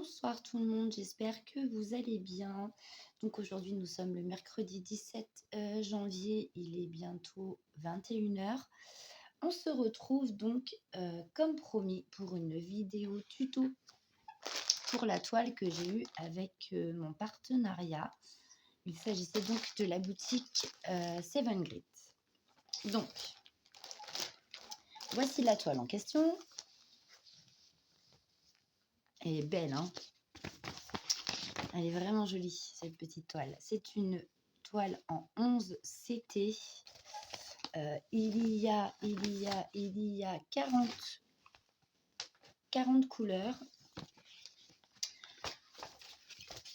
Bonsoir tout le monde, j'espère que vous allez bien. Donc aujourd'hui nous sommes le mercredi 17 janvier, il est bientôt 21 heures. On se retrouve donc comme promis pour une vidéo tuto pour la toile que j'ai eue avec mon partenariat. Il s'agissait donc de la boutique Seven Grit. Donc voici la toile en question. Elle est belle, hein? Elle est vraiment jolie, cette petite toile. C'est une toile en 11 CT. Il y a 40 couleurs.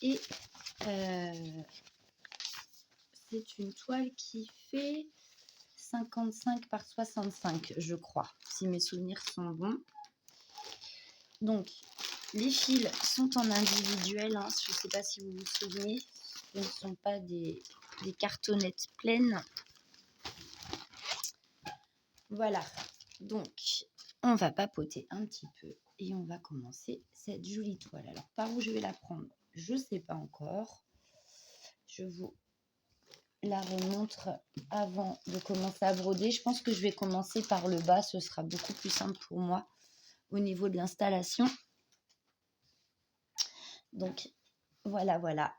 Et c'est une toile qui fait 55 par 65, je crois, si mes souvenirs sont bons. Donc, les fils sont en individuel, hein. Je ne sais pas si vous vous souvenez, ce ne sont pas des cartonnettes pleines. Voilà, donc on va papoter un petit peu et on va commencer cette jolie toile. Alors, par où je vais la prendre, je ne sais pas encore. Je vous la remontre avant de commencer à broder. Je pense que je vais commencer par le bas, ce sera beaucoup plus simple pour moi au niveau de l'installation. Donc, voilà.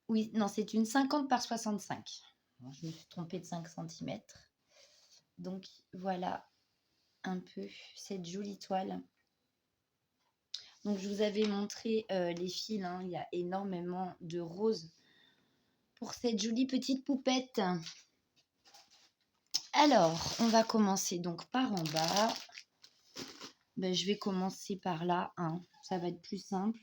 Oui, non, c'est une 50 par 65. Bon, je me suis trompée de 5 cm. Donc, voilà un peu cette jolie toile. Donc, je vous avais montré les fils, hein. Il y a énormément de roses pour cette jolie petite poupette. Alors, on va commencer donc par en bas. Ben, je vais commencer par là, hein. Ça va être plus simple.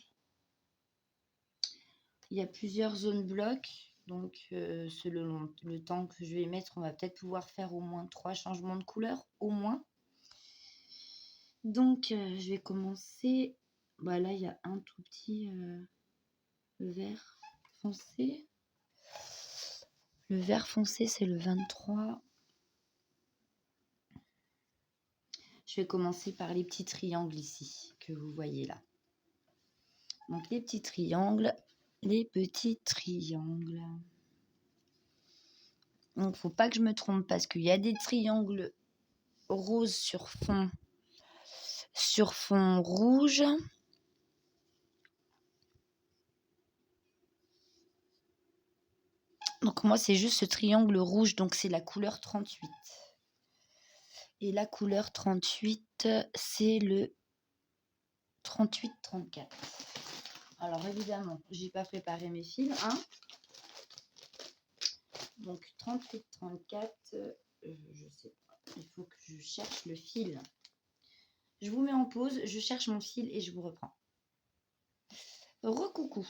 Il y a plusieurs zones blocs. Donc, selon le temps que je vais mettre, on va peut-être pouvoir faire au moins 3 changements de couleur, au moins. Donc, je vais commencer. Bah, là, il y a un tout petit vert foncé. Le vert foncé, c'est le 23. Je vais commencer par les petits triangles ici, que vous voyez là. Donc, les petits triangles. Donc, il ne faut pas que je me trompe parce qu'il y a des triangles roses sur fond rouge. Donc moi, c'est juste ce triangle rouge, donc c'est la couleur 38. Et la couleur 38, c'est le 38-34. Alors évidemment, j'ai pas préparé mes fils, hein. Donc 38-34, je sais pas, il faut que je cherche le fil. Je vous mets en pause, je cherche mon fil et je vous reprends. Recoucou.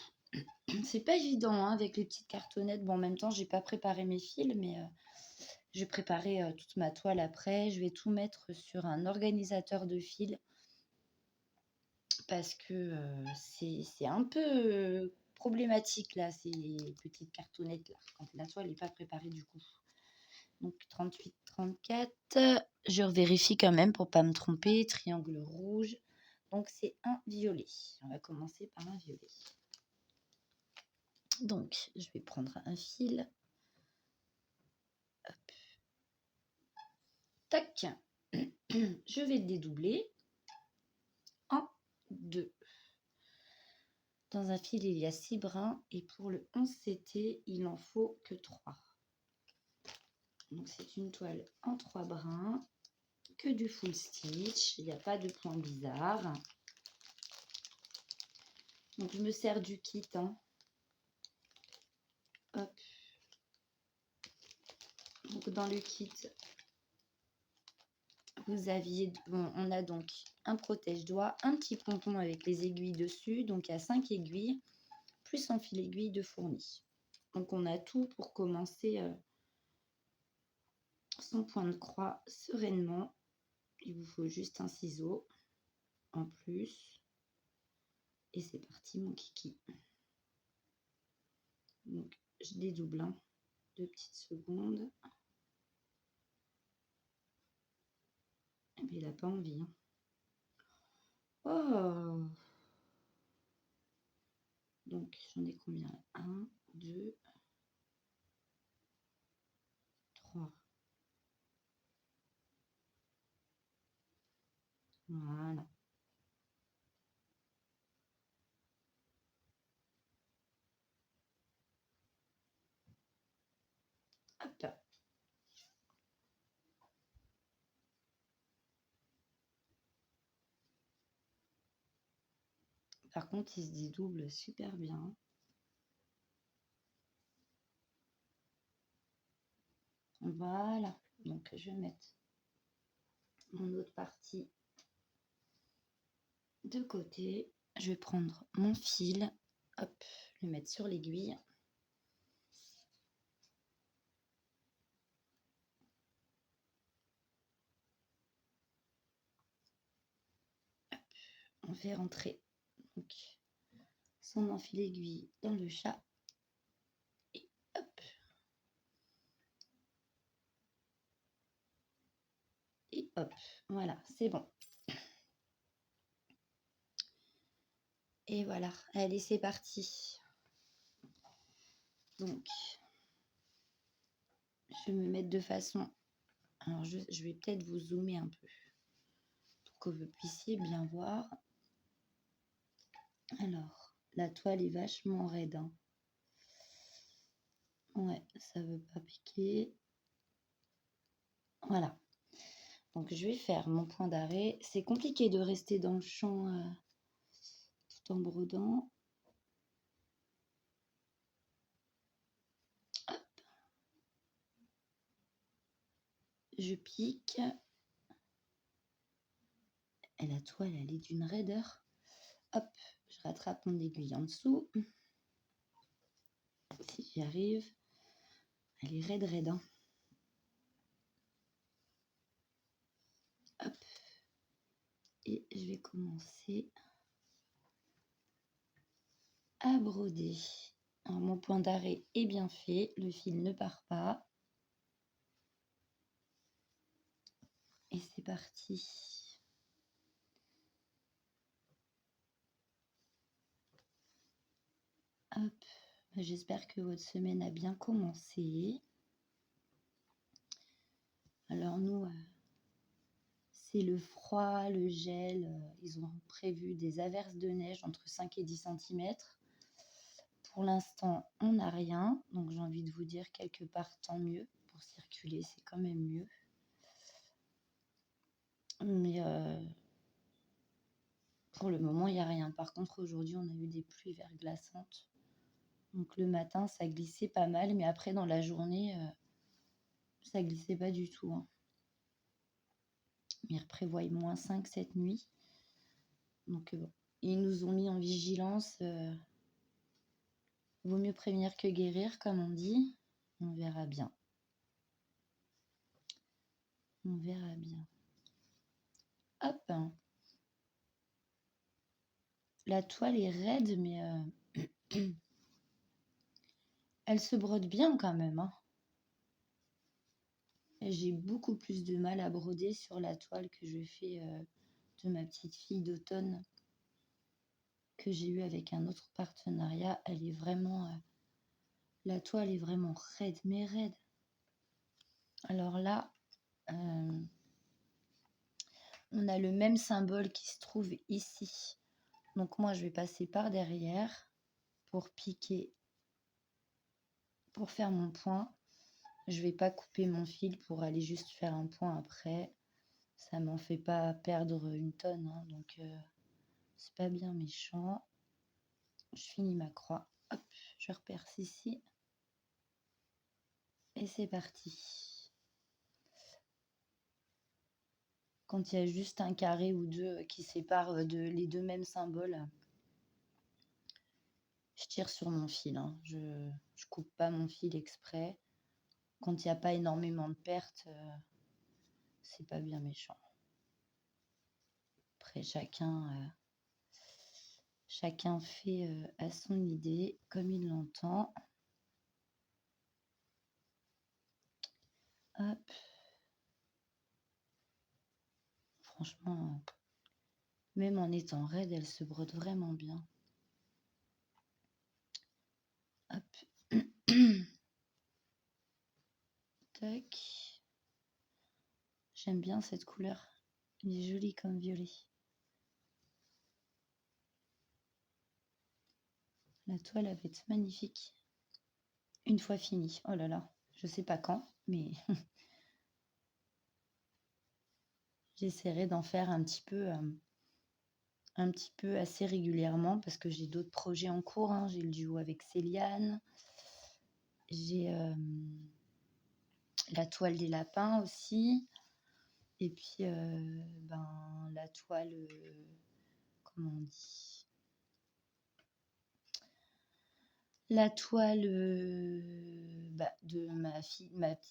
C'est pas évident, hein, avec les petites cartonnettes. Bon, en même temps, j'ai pas préparé mes fils, mais je vais préparer toute ma toile après. Je vais tout mettre sur un organisateur de fils parce que c'est un peu problématique là, ces petites cartonnettes là, quand la toile n'est pas préparée du coup. Donc 38-34, je vérifie quand même pour pas me tromper. Triangle rouge, donc c'est un violet. On va commencer par un violet. Donc je vais prendre un fil. Hop. Tac. Je vais le dédoubler en 2. Dans un fil, il y a 6 brins et pour le 11 CT, il n'en faut que 3. Donc c'est une toile en 3 brins, que du full stitch, il n'y a pas de point bizarre. Donc je me sers du kit, hein. Hop. Donc dans le kit, on a donc un protège-doigts, un petit pompon avec les aiguilles dessus, donc il y a 5 aiguilles, plus un fil aiguille de fourni. Donc on a tout pour commencer son point de croix sereinement. Il vous faut juste un ciseau en plus. Et c'est parti mon kiki. Donc je dédouble, hein, 2 petites secondes. Et bien, il n'a pas envie, hein. Oh, Donc, j'en ai combien? 1, 2, 3. Voilà. Hop. Par contre, il se dédouble super bien. Voilà. Donc, je vais mettre mon autre partie de côté. Je vais prendre mon fil, hop, le mettre sur l'aiguille. On fait rentrer donc son enfil aiguille dans le chat. Et hop. Et hop. Voilà, c'est bon. Et voilà, allez, c'est parti. Donc, je vais me mettre de façon... Alors, je vais peut-être vous zoomer un peu pour que vous puissiez bien voir. Alors, la toile est vachement raide. Hein. Ouais, ça veut pas piquer. Voilà. Donc, je vais faire mon point d'arrêt. C'est compliqué de rester dans le champ tout en brodant. Hop. Je pique. Et la toile, elle est d'une raideur. Hop, je rattrape mon aiguille en dessous. Si j'y arrive. Elle est raide, raide. Hein. Hop. Et je vais commencer à broder. Alors, mon point d'arrêt est bien fait. Le fil ne part pas. Et c'est parti. Hop. J'espère que votre semaine a bien commencé. Alors nous, c'est le froid, le gel. Ils ont prévu des averses de neige entre 5 et 10 cm. Pour l'instant, on n'a rien. Donc j'ai envie de vous dire quelque part, tant mieux. Pour circuler, c'est quand même mieux. Mais pour le moment, il n'y a rien. Par contre, aujourd'hui, on a eu des pluies verglaçantes. Donc le matin, ça glissait pas mal. Mais après, dans la journée, ça glissait pas du tout. Hein. Ils prévoient -5 cette nuit. Donc bon, ils nous ont mis en vigilance. Vaut mieux prévenir que guérir, comme on dit. On verra bien. On verra bien. Hop. La toile est raide, mais elle se brode bien quand même. Hein. J'ai beaucoup plus de mal à broder sur la toile que je fais de ma petite fille d'automne que j'ai eue avec un autre partenariat. Elle est vraiment... la toile est vraiment raide, mais raide. Alors là, on a le même symbole qui se trouve ici. Donc moi, je vais passer par derrière pour piquer, pour faire mon point. Je vais pas couper mon fil pour aller juste faire un point après. Ça m'en fait pas perdre une tonne, hein, donc c'est pas bien méchant. Je finis ma croix. Hop, je reperce ici. Et c'est parti. Quand il y a juste un carré ou deux qui séparent les deux mêmes symboles, je tire sur mon fil. Hein. Je coupe pas mon fil exprès. Quand il n'y a pas énormément de pertes, c'est pas bien méchant. Après, chacun fait à son idée, comme il l'entend. Hop. Franchement, même en étant raide, elle se brode vraiment bien. J'aime bien cette couleur. Elle est jolie comme violet. La toile, elle va être magnifique. Une fois finie. Oh là là, je sais pas quand, mais j'essaierai d'en faire un petit peu assez régulièrement parce que j'ai d'autres projets en cours, hein. J'ai le duo avec Céliane. J'ai la toile des lapins aussi. Et puis, la toile, comment on dit? La toile de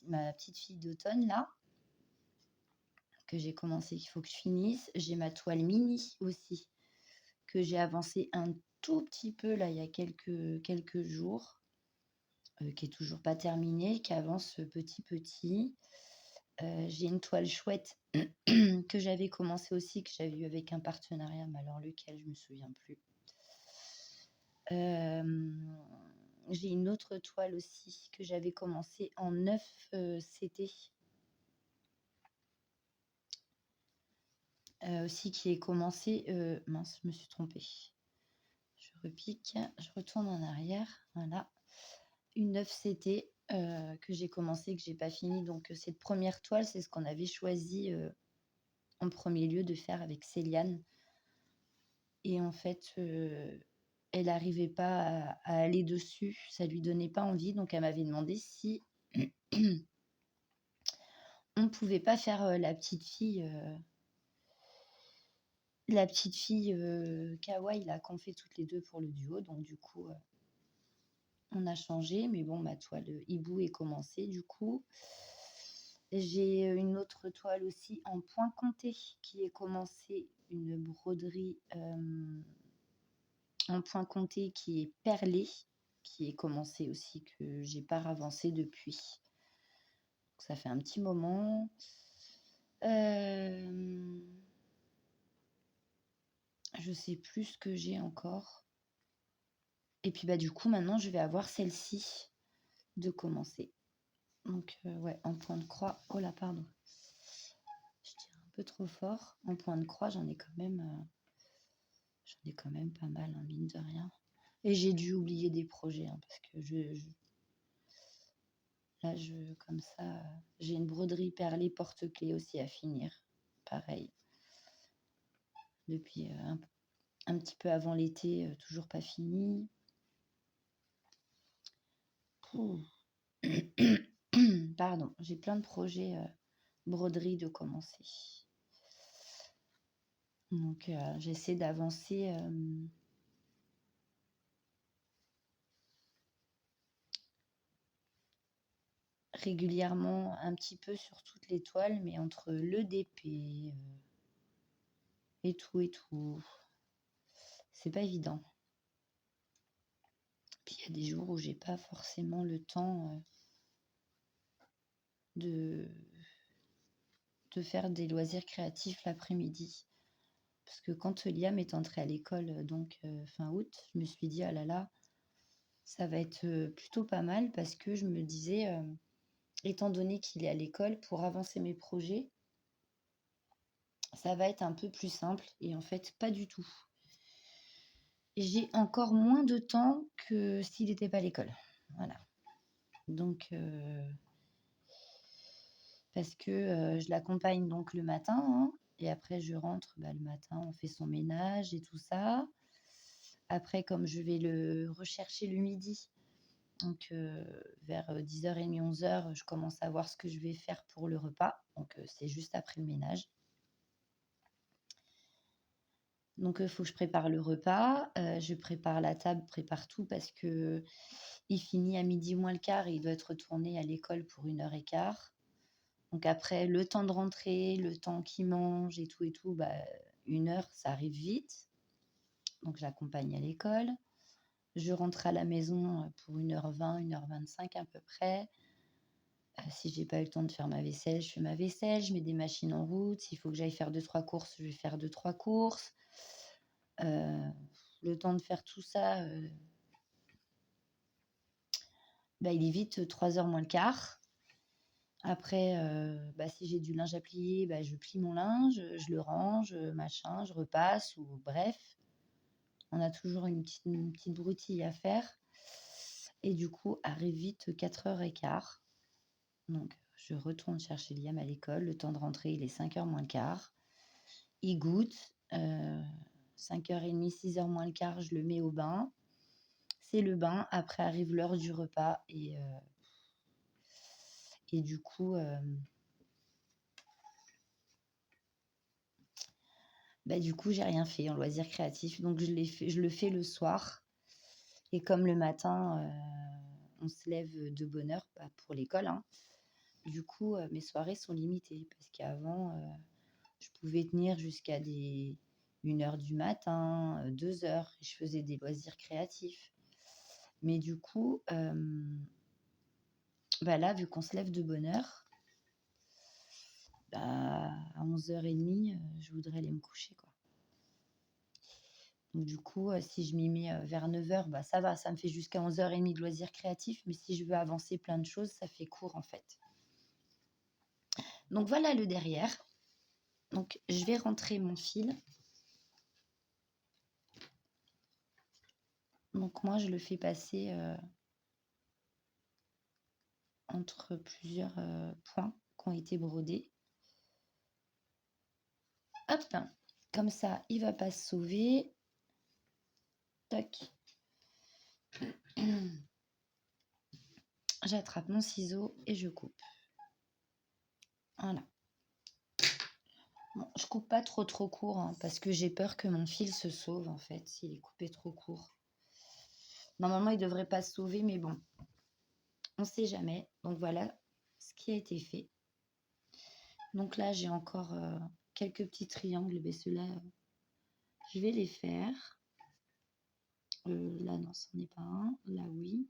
ma petite fille d'automne, là, que j'ai commencé, qu'il faut que je finisse. J'ai ma toile mini aussi, que j'ai avancée un tout petit peu, là, il y a quelques jours, qui est toujours pas terminée, qui avance petit. J'ai une toile chouette que j'avais commencé aussi, que j'avais eu avec un partenariat, mais alors lequel, je me souviens plus. J'ai une autre toile aussi que j'avais commencé en 9 CT. Aussi qui est commencé, mince, je me suis trompée. Je repique, je retourne en arrière, voilà. Une 9 CT que j'ai commencé, que j'ai pas fini. Donc cette première toile, c'est ce qu'on avait choisi en premier lieu de faire avec Céliane. Et en fait, elle n'arrivait pas à aller dessus, ça lui donnait pas envie, donc elle m'avait demandé si on pouvait pas faire la petite fille kawaii là qu'on fait toutes les deux pour le duo. Donc du coup, on a changé, mais bon, ma toile hibou est commencée du coup. J'ai une autre toile aussi en point compté qui est commencée, une broderie en point compté qui est perlée, qui est commencée aussi, que j'ai pas avancé depuis. Donc, ça fait un petit moment. Je sais plus ce que j'ai encore. Et puis du coup, maintenant, je vais avoir celle-ci de commencer. Donc, ouais, en point de croix. Oh là, pardon. Je tire un peu trop fort. En point de croix, j'en ai quand même pas mal, hein, mine de rien. Et j'ai dû oublier des projets, hein, parce que là, comme ça, j'ai une broderie perlée porte-clés aussi à finir. Pareil. Depuis un petit peu avant l'été, toujours pas fini. Pardon, j'ai plein de projets broderie de commencer. Donc, j'essaie d'avancer régulièrement un petit peu sur toutes les toiles, mais entre l'EDP et tout, c'est pas évident. Puis il y a des jours où j'ai pas forcément le temps de faire des loisirs créatifs l'après-midi. Parce que quand Liam est entré à l'école, donc fin août, je me suis dit, ah là là, ça va être plutôt pas mal, parce que je me disais, étant donné qu'il est à l'école, pour avancer mes projets, ça va être un peu plus simple. Et en fait, pas du tout. J'ai encore moins de temps que s'il n'était pas à l'école. Voilà. Donc, parce que je l'accompagne donc le matin, hein, et après je rentre le matin, on fait son ménage et tout ça. Après, comme je vais le rechercher le midi, donc vers 10h30, 11h, je commence à voir ce que je vais faire pour le repas. Donc c'est juste après le ménage. Donc il faut que je prépare le repas, je prépare la table, prépare tout parce qu'il finit à 12h moins le quart et il doit être retourné à l'école pour 1h15. Donc après, le temps de rentrer, le temps qu'il mange et tout, 1 heure, ça arrive vite. Donc j'accompagne à l'école. Je rentre à la maison pour 1h20, 1h25 à peu près. Si j'ai pas eu le temps de faire ma vaisselle, je fais ma vaisselle, je mets des machines en route. S'il faut que j'aille faire 2-3 courses, je vais faire 2-3 courses. Le temps de faire tout ça, il est vite 3h moins le quart. Après, bah, si j'ai du linge à plier, bah, je plie mon linge, je le range, machin, je repasse ou bref. On a toujours une petite broutille à faire et du coup, arrive vite 4h15. Donc je retourne chercher Liam à l'école. Le temps de rentrer, il est 5h moins le quart. Il goûte, 5h30, 6h moins le quart, je le mets au bain. C'est le bain. Après arrive l'heure du repas et du coup, j'ai rien fait en loisirs créatifs. Donc je le fais le soir. Et comme le matin, on se lève de bonne heure, bah, pour l'école, hein, du coup, mes soirées sont limitées parce qu'avant, je pouvais tenir jusqu'à 1h du matin, 2h et je faisais des loisirs créatifs. Mais du coup, bah, là, vu qu'on se lève de bonne heure, bah, à 11h30, je voudrais aller me coucher, quoi. Donc du coup, si je m'y mets, vers 9h, bah, ça va, ça me fait jusqu'à 11h30 de loisirs créatifs, mais si je veux avancer plein de choses, ça fait court, en fait. Donc voilà le derrière. Donc je vais rentrer mon fil. Donc moi, je le fais passer, entre plusieurs, points qui ont été brodés. Hop! Comme ça, il va pas se sauver. Tac. J'attrape mon ciseau et je coupe. Voilà. Bon, je coupe pas trop court, hein, parce que j'ai peur que mon fil se sauve, en fait, s'il est coupé trop court. Normalement, il devrait pas se sauver, mais bon, on sait jamais. Donc voilà ce qui a été fait. Donc là, j'ai encore, quelques petits triangles, mais ceux-là, je vais les faire. Là, non, c'en est pas un. Là, oui.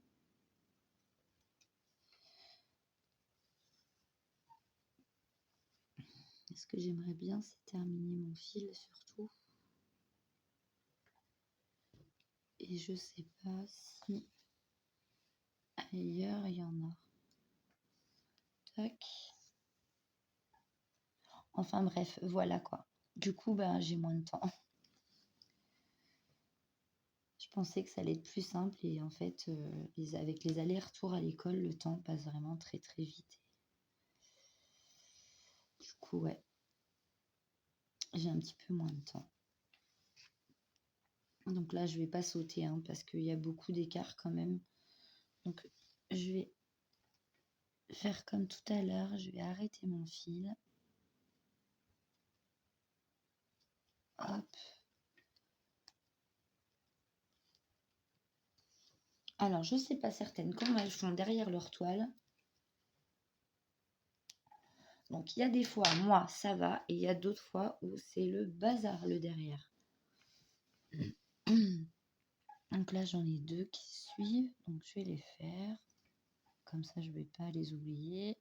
Ce que j'aimerais bien, c'est terminer mon fil surtout. Et je sais pas si ailleurs il y en a. Tac. Enfin bref, voilà quoi. Du coup, ben, j'ai moins de temps. Je pensais que ça allait être plus simple et en fait, avec les allers-retours à l'école, le temps passe vraiment très très vite. Du coup, ouais, j'ai un petit peu moins de temps. Donc là, je vais pas sauter, hein, parce qu'il y a beaucoup d'écart quand même. Donc, je vais faire comme tout à l'heure. Je vais arrêter mon fil. Hop. Alors, je ne sais pas certaine comment elles font derrière leur toile. Donc, il y a des fois, moi, ça va. Et il y a d'autres fois où c'est le bazar, le derrière. Donc là, j'en ai deux qui suivent. Donc, je vais les faire. Comme ça, je ne vais pas les oublier.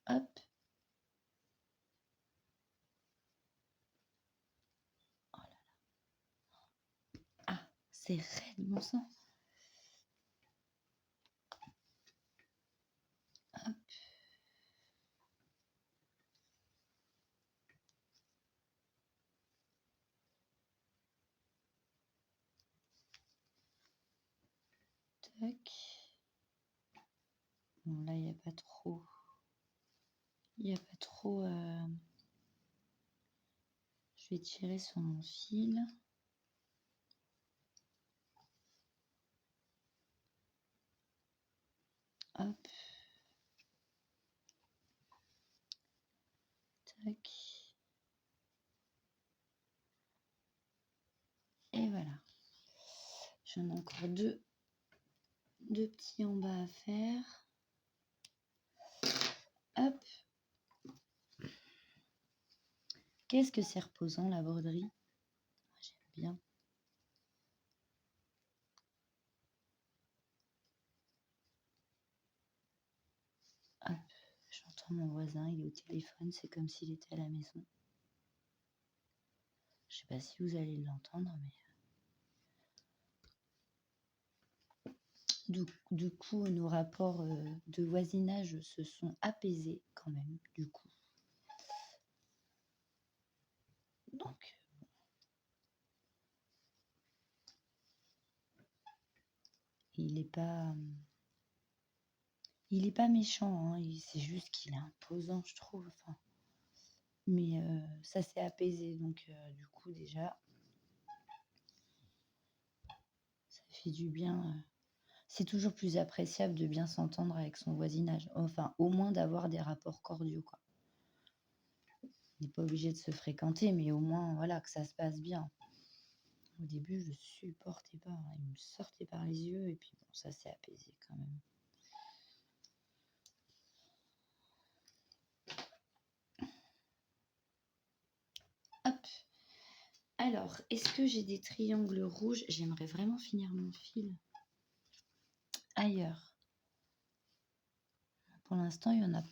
Hop. Oh là là. Ah, c'est raide, mon sang. Hop. Tac. Bon, là, il n'y a pas trop. Il n'y a pas trop. Je vais tirer sur mon fil. Hop. Tac. Et voilà. J'en ai encore deux petits en bas à faire. Hop. Qu'est-ce que c'est reposant, la broderie? J'aime bien. Hop. J'entends mon voisin, il est au téléphone, c'est comme s'il était à la maison. Je sais pas si vous allez l'entendre, mais Du coup, nos rapports, de voisinage se sont apaisés quand même, du coup. Donc il est pas, il est pas méchant, hein, c'est juste qu'il est imposant, je trouve, enfin. Mais ça s'est apaisé, donc du coup déjà, ça fait du bien, c'est toujours plus appréciable de bien s'entendre avec son voisinage. Enfin, au moins d'avoir des rapports cordiaux, quoi. On n'est pas obligé de se fréquenter, mais au moins, voilà, que ça se passe bien. Au début, je supportais pas, hein, il me sortait par les yeux et puis bon, ça s'est apaisé quand même. Hop. Alors, est-ce que j'ai des triangles rouges? J'aimerais vraiment finir mon fil ailleurs. Pour l'instant, il y en a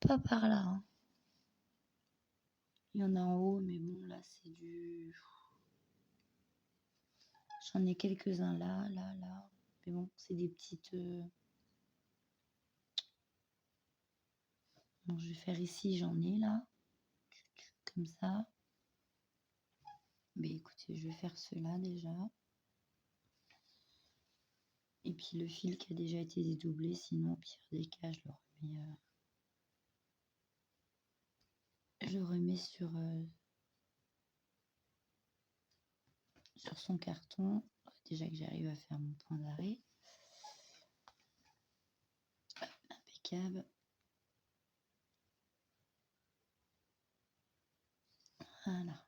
pas par là, hein. Il y en a en haut, mais bon, là, c'est du... J'en ai quelques-uns là, là, là. Mais bon, c'est des petites... Bon, je vais faire ici, j'en ai là. Comme ça. Mais écoutez, je vais faire ceux-là déjà. Et puis le fil qui a déjà été dédoublé, sinon au pire des cas, je le remets sur son carton. Déjà que j'arrive à faire mon point d'arrêt. Impeccable. Voilà.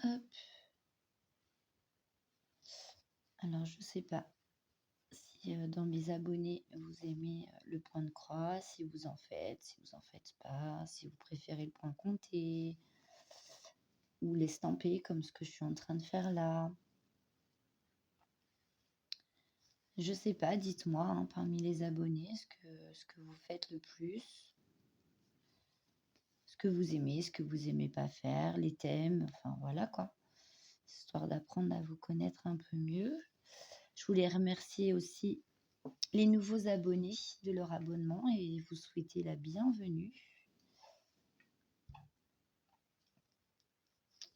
Hop. Alors, je sais pas si dans mes abonnés, vous aimez le point de croix, si vous en faites pas, si vous préférez le point compté ou l'estamper comme ce que je suis en train de faire là. Je sais pas, dites-moi, hein, parmi les abonnés, ce que vous faites le plus, ce que vous aimez, ce que vous aimez pas faire, les thèmes, enfin voilà quoi, histoire d'apprendre à vous connaître un peu mieux. Je voulais remercier aussi les nouveaux abonnés de leur abonnement et vous souhaiter la bienvenue.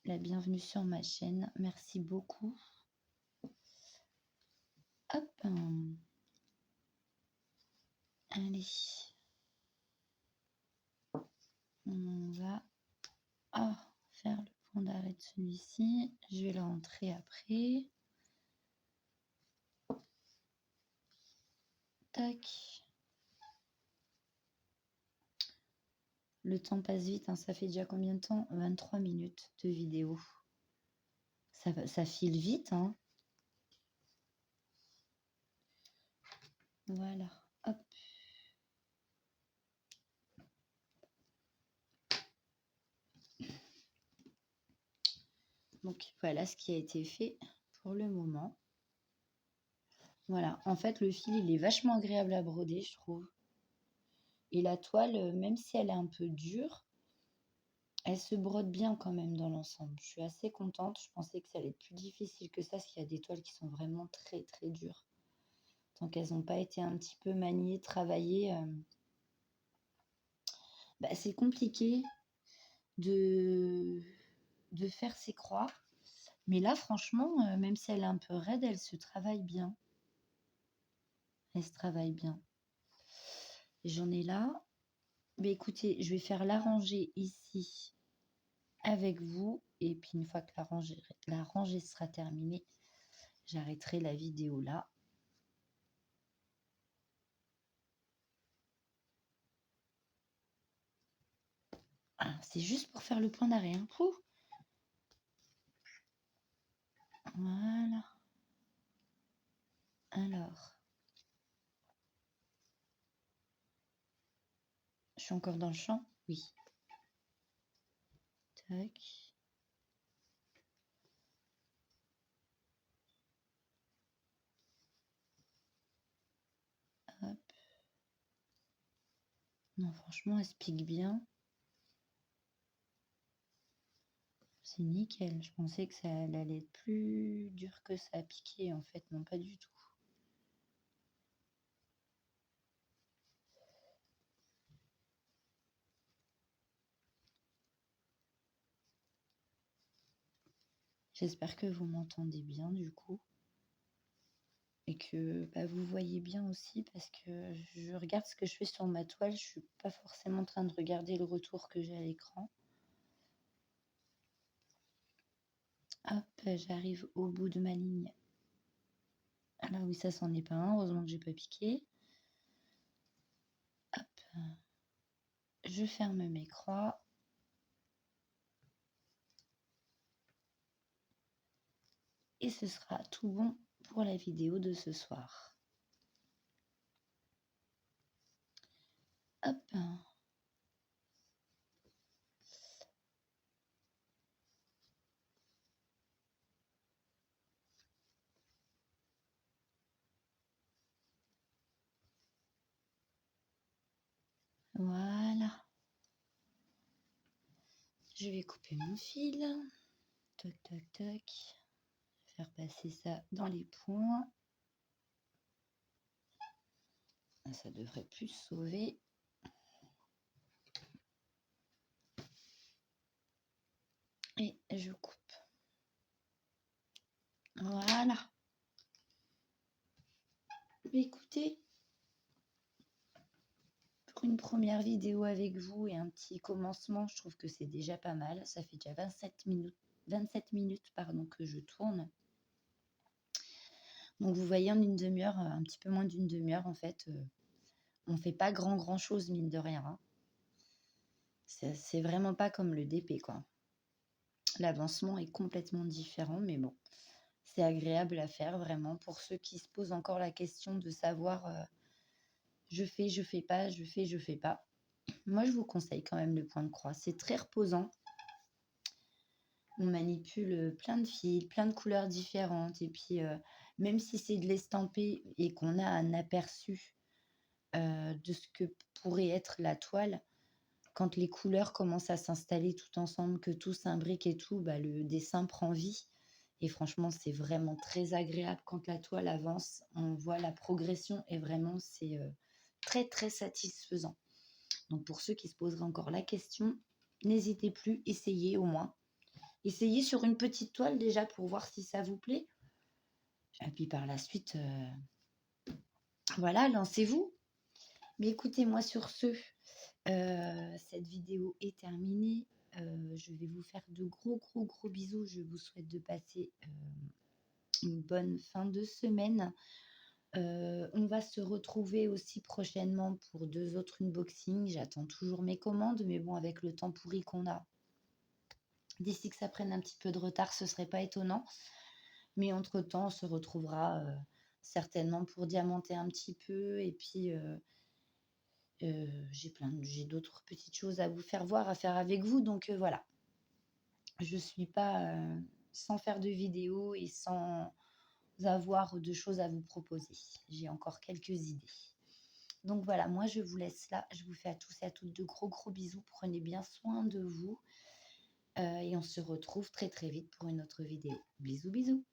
La bienvenue sur ma chaîne. Merci beaucoup. Hop. Allez. On va faire le point d'arrêt de celui-ci. Je vais le rentrer après. Tac. Le temps passe vite, hein. Ça fait déjà combien de temps? 23 minutes de vidéo. Ça file vite, hein. Voilà. Hop. Donc voilà ce qui a été fait pour le moment. Voilà. En fait, le fil, il est vachement agréable à broder, je trouve. Et la toile, même si elle est un peu dure, elle se brode bien quand même dans l'ensemble. Je suis assez contente. Je pensais que ça allait être plus difficile que ça, parce qu'il y a des toiles qui sont vraiment très très dures. Tant qu'elles n'ont pas été un petit peu maniées, travaillées, c'est compliqué de faire ses croix. Mais là, franchement, même si elle est un peu raide, elle se travaille bien. Elle se travaille bien. J'en ai là. Mais écoutez, je vais faire la rangée ici avec vous. Et puis une fois que la rangée sera terminée, j'arrêterai la vidéo là. Ah, c'est juste pour faire le point d'arrêt. Hein. Voilà. Alors. Je suis encore dans le champ? Oui. Tac. Hop. Non, franchement, elle se pique bien. C'est nickel. Je pensais que ça elle allait être plus dur que ça à piquer. En fait, non, pas du tout. J'espère que vous m'entendez bien du coup. Et que vous voyez bien aussi parce que je regarde ce que je fais sur ma toile. Je suis pas forcément en train de regarder le retour que j'ai à l'écran. Hop, j'arrive au bout de ma ligne. Ah là oui, ça c'en est pas un. Heureusement que j'ai pas piqué. Hop, je ferme mes croix. Et ce sera tout bon pour la vidéo de ce soir. Hop. Voilà. Je vais couper mon fil. Toc, toc, toc. Faire passer ça dans les points. Ça devrait plus sauver. Et je coupe. Voilà. Écoutez, pour une première vidéo avec vous et un petit commencement, je trouve que c'est déjà pas mal. Ça fait déjà 27 minutes pardon, que je tourne. Donc vous voyez en une demi-heure, un petit peu moins d'une demi-heure en fait, on fait pas grand chose mine de rien. Hein. C'est vraiment pas comme le DP quoi. L'avancement est complètement différent, mais bon, c'est agréable à faire vraiment pour ceux qui se posent encore la question de savoir je fais pas, je fais pas. Moi, je vous conseille quand même le point de croix. C'est très reposant. On manipule plein de fils, plein de couleurs différentes. Et puis, même si c'est de l'estampé et qu'on a un aperçu de ce que pourrait être la toile, quand les couleurs commencent à s'installer tout ensemble, que tout s'imbrique et tout, le dessin prend vie. Et franchement, c'est vraiment très agréable quand la toile avance. On voit la progression et vraiment, c'est très, très satisfaisant. Donc, pour ceux qui se poseraient encore la question, n'hésitez plus, essayez au moins. Essayez sur une petite toile déjà pour voir si ça vous plaît. Et puis par la suite, voilà, lancez-vous. Mais écoutez, moi sur ce, cette vidéo est terminée. Je vais vous faire de gros bisous. Je vous souhaite de passer une bonne fin de semaine. On va se retrouver aussi prochainement pour 2 autres unboxings. J'attends toujours mes commandes, mais bon, avec le temps pourri qu'on a, d'ici que ça prenne un petit peu de retard, ce serait pas étonnant. Mais entre-temps, on se retrouvera certainement pour diamanter un petit peu. Et puis, j'ai d'autres petites choses à vous faire voir, à faire avec vous. Donc voilà, je ne suis pas sans faire de vidéo et sans avoir de choses à vous proposer. J'ai encore quelques idées. Donc voilà, moi je vous laisse là. Je vous fais à tous et à toutes de gros bisous. Prenez bien soin de vous. Et on se retrouve très vite pour une autre vidéo. Bisous.